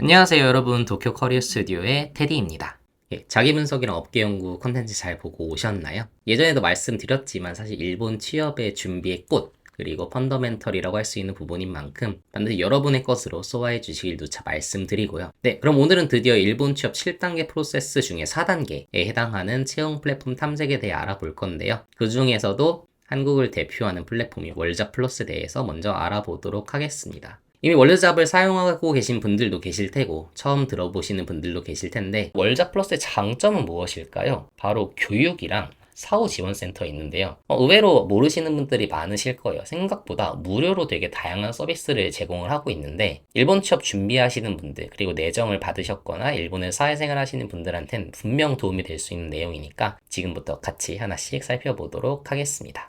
안녕하세요 여러분, 도쿄 커리어 스튜디오의 테디입니다. 자기 분석이랑 업계 연구 컨텐츠 잘 보고 오셨나요? 예전에도 말씀드렸지만 사실 일본 취업의 준비의 꽃, 그리고 펀더멘털이라고 할 수 있는 부분인 만큼 반드시 여러분의 것으로 소화해 주시길 누차 말씀드리고요. 네, 그럼 오늘은 드디어 일본 취업 7단계 프로세스 중에 4단계에 해당하는 채용 플랫폼 탐색에 대해 알아볼 건데요. 그 중에서도 한국을 대표하는 플랫폼이 월잡플러스에 대해서 먼저 알아보도록 하겠습니다. 이미 월드잡을 사용하고 계신 분들도 계실 테고 처음 들어보시는 분들도 계실 텐데, 월잡 플러스의 장점은 무엇일까요? 바로 교육이랑 사후 지원센터 있는데요. 의외로 모르시는 분들이 많으실 거예요. 생각보다 무료로 되게 다양한 서비스를 제공을 하고 있는데, 일본 취업 준비하시는 분들, 그리고 내정을 받으셨거나 일본에 사회생활 하시는 분들한테는 분명 도움이 될 수 있는 내용이니까 지금부터 같이 하나씩 살펴보도록 하겠습니다.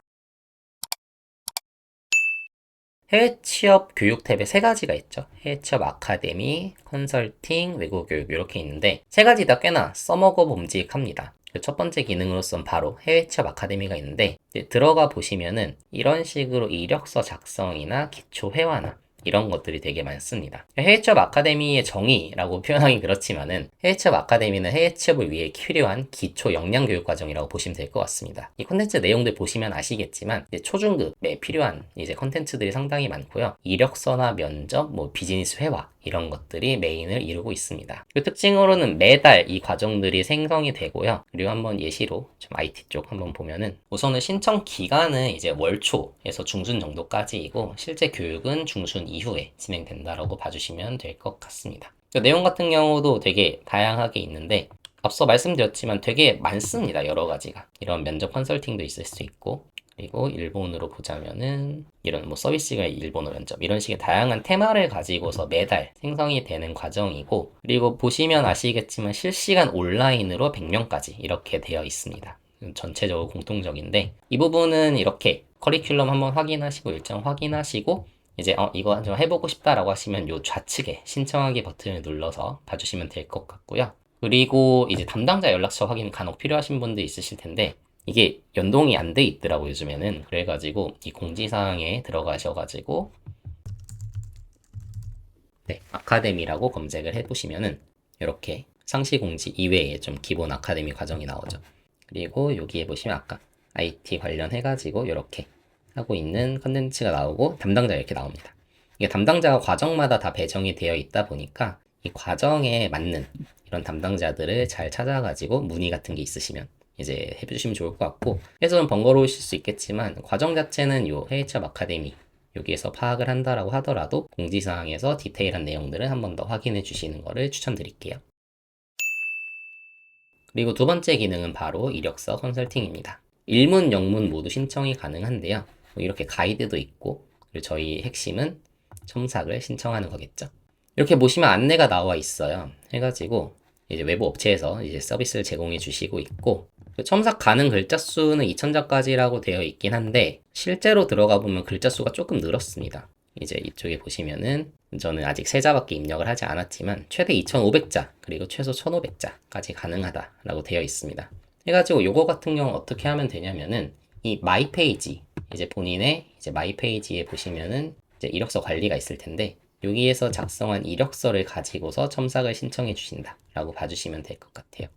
해외 취업 교육 탭에 세 가지가 있죠. 해외 취업 아카데미, 컨설팅, 외국어 교육 이렇게 있는데 세 가지 다 꽤나 써먹어 봄직합니다. 그 첫 번째 기능으로선 바로 해외 취업 아카데미가 있는데, 들어가 보시면은 이런 식으로 이력서 작성이나 기초 회화나 이런 것들이 되게 많습니다. 해외 취업 아카데미의 정의라고 표현하기 그렇지만은, 해외 취업 아카데미는 해외 취업을 위해 필요한 기초 역량 교육 과정이라고 보시면 될 것 같습니다. 이 콘텐츠 내용들 보시면 아시겠지만 초중급에 필요한 이제 콘텐츠들이 상당히 많고요. 이력서나 면접, 비즈니스 회화 이런 것들이 메인을 이루고 있습니다. 그 특징으로는 매달 이 과정들이 생성이 되고요. 그리고 한번 예시로 좀 IT 쪽 한번 보면은, 우선은 신청 기간은 이제 월초에서 중순 정도까지이고 실제 교육은 중순 이후에 진행된다라고 봐주시면 될 것 같습니다. 그 내용 같은 경우도 되게 다양하게 있는데, 앞서 말씀드렸지만 되게 많습니다. 여러 가지가. 이런 면접 컨설팅도 있을 수 있고, 그리고 일본으로 보자면은 이런 서비스가 일본어 면접 이런 식의 다양한 테마를 가지고서 매달 생성이 되는 과정이고, 그리고 보시면 아시겠지만 실시간 온라인으로 100명까지 이렇게 되어 있습니다. 전체적으로 공통적인데, 이 부분은 이렇게 커리큘럼 한번 확인하시고 일정 확인하시고 이제 이거 좀 해보고 싶다라고 하시면 요 좌측에 신청하기 버튼을 눌러서 봐주시면 될 것 같고요. 그리고 이제 담당자 연락처 확인 간혹 필요하신 분들 있으실 텐데, 이게 연동이 안 돼 있더라고 요즘에는. 그래가지고 이 공지사항에 들어가셔가지고 아카데미라고 검색을 해보시면은 이렇게 상시 공지 이외에 좀 기본 아카데미 과정이 나오죠. 그리고 여기에 보시면 아까 IT 관련해가지고 이렇게 하고 있는 컨텐츠가 나오고 담당자 이렇게 나옵니다. 이게 담당자가 과정마다 다 배정이 되어 있다 보니까 이 과정에 맞는 이런 담당자들을 잘 찾아가지고 문의 같은 게 있으시면 이제 해주시면 좋을 것 같고, 해서 좀 번거로우실 수 있겠지만 과정 자체는 요 해외 취업 아카데미 여기에서 파악을 한다라고 하더라도 공지사항에서 디테일한 내용들을 한 번 더 확인해 주시는 것을 추천드릴게요. 그리고 두 번째 기능은 바로 이력서 컨설팅입니다. 일문, 영문 모두 신청이 가능한데요. 이렇게 가이드도 있고, 그리고 저희 핵심은 첨삭을 신청하는 거겠죠. 이렇게 보시면 안내가 나와 있어요. 해가지고 이제 외부 업체에서 이제 서비스를 제공해 주시고 있고, 첨삭 가능 글자 수는 2000자까지라고 되어 있긴 한데 실제로 들어가 보면 글자 수가 조금 늘었습니다. 이제 이쪽에 보시면은 저는 아직 3자밖에 입력을 하지 않았지만 최대 2500자 그리고 최소 1500자까지 가능하다라고 되어 있습니다. 해가지고 요거 같은 경우 어떻게 하면 되냐면은, 이 마이 페이지, 이제 본인의 이제 마이 페이지에 보시면은 이제 이력서 관리가 있을 텐데, 여기에서 작성한 이력서를 가지고서 첨삭을 신청해 주신다 라고 봐주시면 될 것 같아요.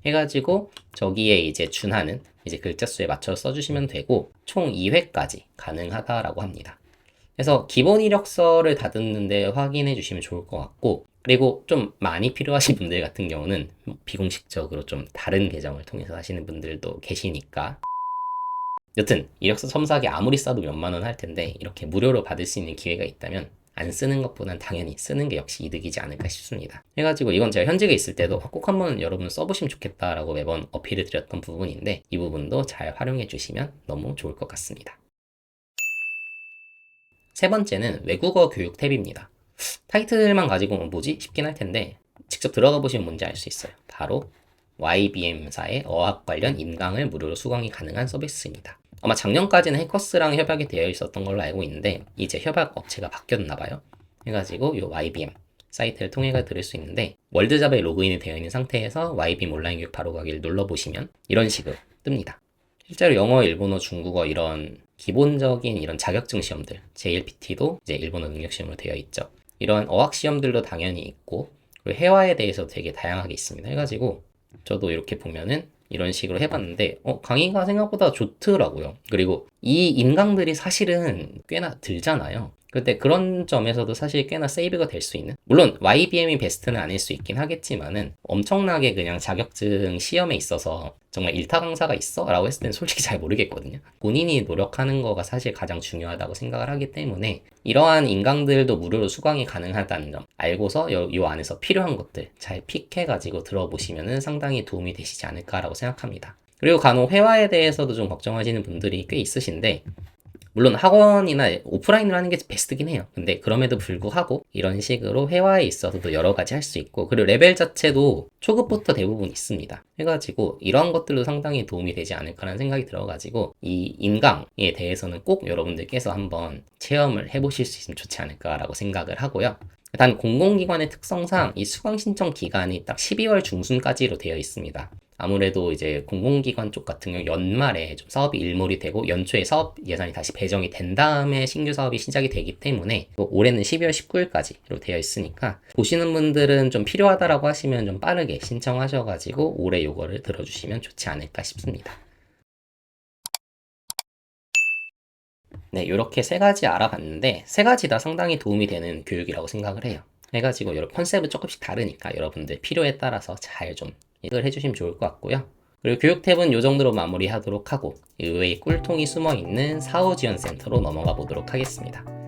해가지고 저기에 이제 준하는 이제 글자 수에 맞춰서 써주시면 되고, 총 2회까지 가능하다라고 합니다. 그래서 기본 이력서를 다듬는데 확인해 주시면 좋을 것 같고, 그리고 좀 많이 필요하신 분들 같은 경우는 비공식적으로 좀 다른 계정을 통해서 하시는 분들도 계시니까, 여튼 이력서 첨삭이 아무리 싸도 몇만 원 할 텐데 이렇게 무료로 받을 수 있는 기회가 있다면 안 쓰는 것보단 당연히 쓰는 게 역시 이득이지 않을까 싶습니다. 해가지고 이건 제가 현직에 있을 때도 꼭 한번 여러분 써보시면 좋겠다라고 매번 어필을 드렸던 부분인데, 이 부분도 잘 활용해 주시면 너무 좋을 것 같습니다. 세 번째는 외국어 교육 탭입니다. 타이틀만 가지고 뭐지? 싶긴 할 텐데 직접 들어가 보시면 뭔지 알 수 있어요. 바로 YBM사의 어학 관련 임강을 무료로 수강이 가능한 서비스입니다. 아마 작년까지는 해커스랑 협약이 되어 있었던 걸로 알고 있는데 이제 협약 업체가 바뀌었나 봐요. 해가지고 이 YBM 사이트를 통해서 들을 수 있는데, 월드잡에 로그인이 되어 있는 상태에서 YBM 온라인 교육 바로 가기를 눌러보시면 이런 식으로 뜹니다. 실제로 영어, 일본어, 중국어 이런 기본적인 이런 자격증 시험들, JLPT도 이제 일본어 능력 시험으로 되어 있죠. 이런 어학 시험들도 당연히 있고, 그리고 회화에 대해서 되게 다양하게 있습니다. 해가지고 저도 이렇게 보면은 이런 식으로 해봤는데 강의가 생각보다 좋더라고요. 그리고 이 인강들이 사실은 꽤나 들잖아요. 근데 그런 점에서도 사실 꽤나 세이브가 될 수 있는, 물론 YBM이 베스트는 아닐 수 있긴 하겠지만은 엄청나게 그냥 자격증 시험에 있어서 정말 일타 강사가 있어? 라고 했을 때는 솔직히 잘 모르겠거든요. 본인이 노력하는 거가 사실 가장 중요하다고 생각을 하기 때문에 이러한 인강들도 무료로 수강이 가능하다는 점 알고서 요 안에서 필요한 것들 잘 픽해가지고 들어보시면은 상당히 도움이 되시지 않을까라고 생각합니다. 그리고 간혹 회화에 대해서도 좀 걱정하시는 분들이 꽤 있으신데, 물론 학원이나 오프라인으로 하는 게 베스트긴 해요. 근데 그럼에도 불구하고 이런 식으로 회화에 있어서도 여러 가지 할 수 있고, 그리고 레벨 자체도 초급부터 대부분 있습니다. 해가지고 이런 것들도 상당히 도움이 되지 않을까라는 생각이 들어가지고 이 인강에 대해서는 꼭 여러분들께서 한번 체험을 해보실 수 있으면 좋지 않을까라고 생각을 하고요. 단 공공기관의 특성상 이 수강 신청 기간이 딱 12월 중순까지로 되어 있습니다. 아무래도 이제 공공기관 쪽 같은 경우 연말에 좀 사업이 일몰이 되고 연초에 사업 예산이 다시 배정이 된 다음에 신규 사업이 시작이 되기 때문에 올해는 12월 19일까지로 되어 있으니까 보시는 분들은 좀 필요하다라고 하시면 좀 빠르게 신청하셔가지고 올해 요거를 들어주시면 좋지 않을까 싶습니다. 네, 이렇게 세 가지 알아봤는데 세 가지 다 상당히 도움이 되는 교육이라고 생각을 해요. 해가지고 여러 컨셉은 조금씩 다르니까 여러분들 필요에 따라서 잘 좀 이걸 해주시면 좋을 것 같고요. 그리고 교육 탭은 이 정도로 마무리하도록 하고 의외의 꿀통이 숨어있는 사후지원센터로 넘어가 보도록 하겠습니다.